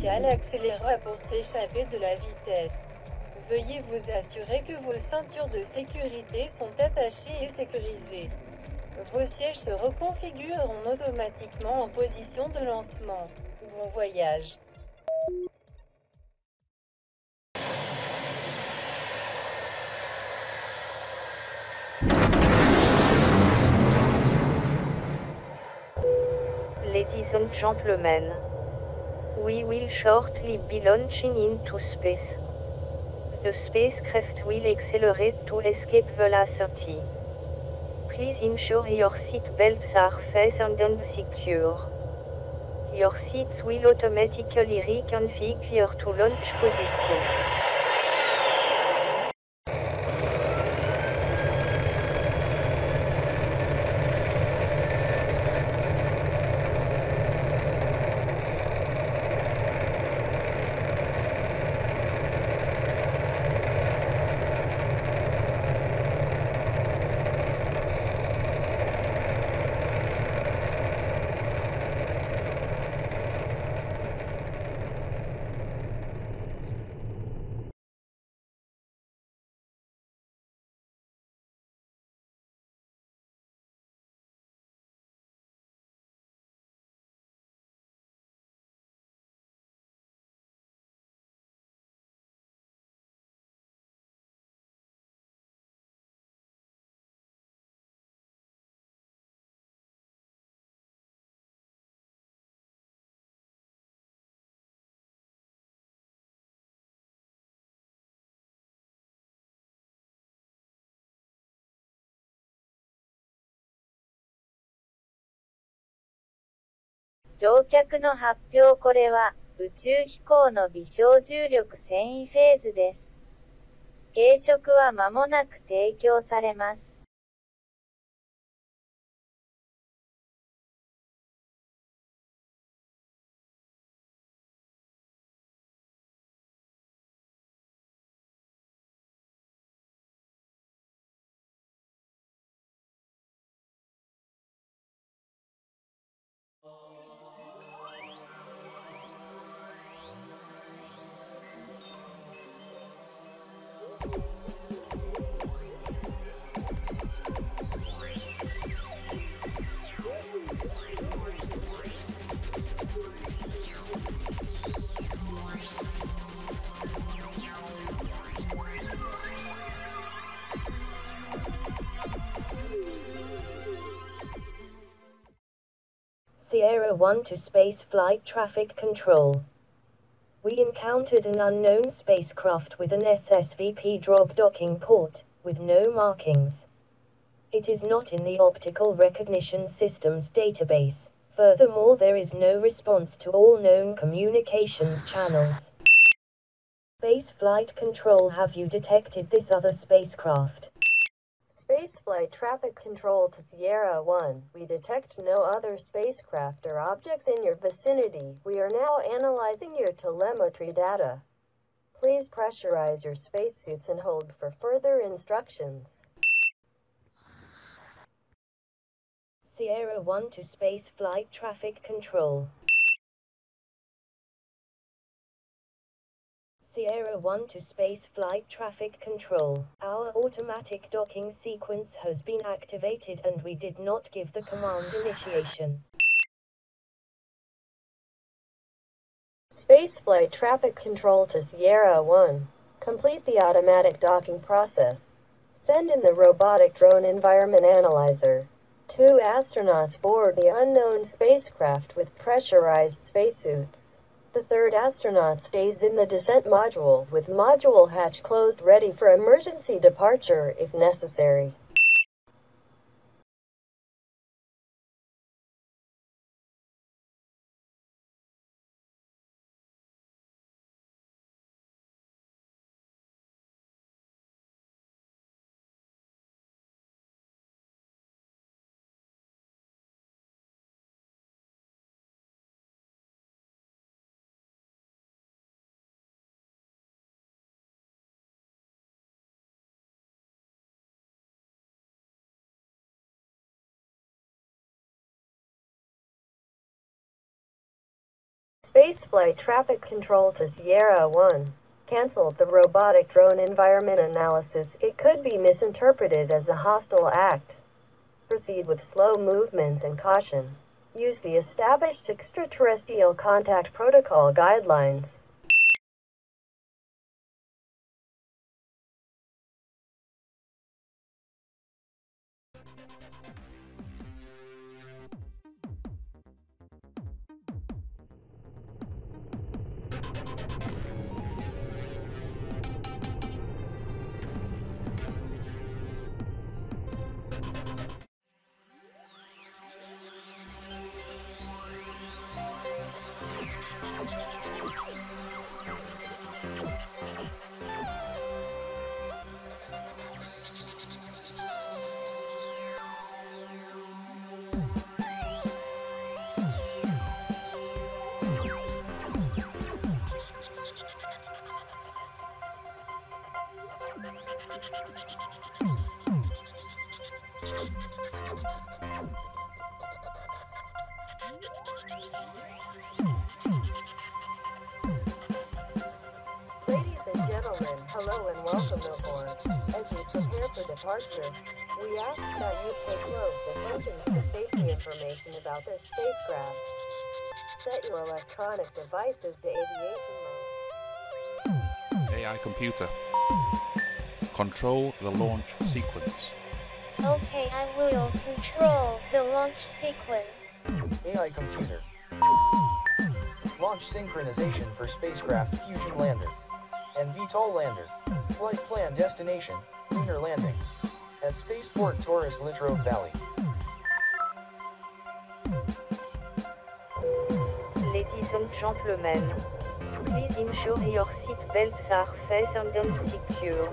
initial accélérera pour s'échapper de la vitesse. Veuillez vous assurer que vos ceintures de sécurité sont attachées et sécurisées. Vos sièges se reconfigureront automatiquement en position de lancement. Bon voyage. Ladies and gentlemen, we will shortly be launching into space. The spacecraft will accelerate to escape velocity. Please ensure your seat belts are fastened and secure. Your seats will automatically reconfigure to launch position.乗客の発表。これは宇宙飛行の微小重力遷移フェーズです。軽食は間もなく提供されます。Sierra 1 to space flight traffic control. We encountered an unknown spacecraft with an SSVP drop docking port, with no markings. It is not in the optical recognition systems database. Furthermore, there is no response to all known communications channels. Spaceflight control, have you detected this other spacecraft? Spaceflight traffic control to Sierra 1. We detect no other spacecraft or objects in your vicinity. We are now analyzing your telemetry data. Please pressurize your spacesuits and hold for further instructions. Sierra 1 to space flight traffic control. Sierra 1 to space flight traffic control. Our automatic docking sequence has been activated and we did not give the command initiation. Spaceflight traffic control to Sierra 1. Complete the automatic docking process. Send in the robotic drone environment analyzer. 2 astronauts board the unknown spacecraft with pressurized spacesuits. The 3rd astronaut stays in the descent module with module hatch closed, ready for emergency departure if necessary. Spaceflight traffic control to Sierra 1. Canceled the robotic drone environment analysis. It could be misinterpreted as a hostile act. Proceed with slow movements and caution. Use the established extraterrestrial contact protocol guidelines. Ladies and gentlemen, hello and welcome aboard. As we prepare for departure, we ask that you pay close attention to the safety information about this spacecraft. Set your electronic devices to aviation mode. AI computer. Control the launch sequence. Okay, I will control the launch sequence. AI computer. Launch synchronization for spacecraft Fusion lander and VTOL lander. Flight plan destination, lunar landing. At Spaceport Torres Latrobe Valley. Ladies and gentlemen, please ensure your seat belts are fastened and secure.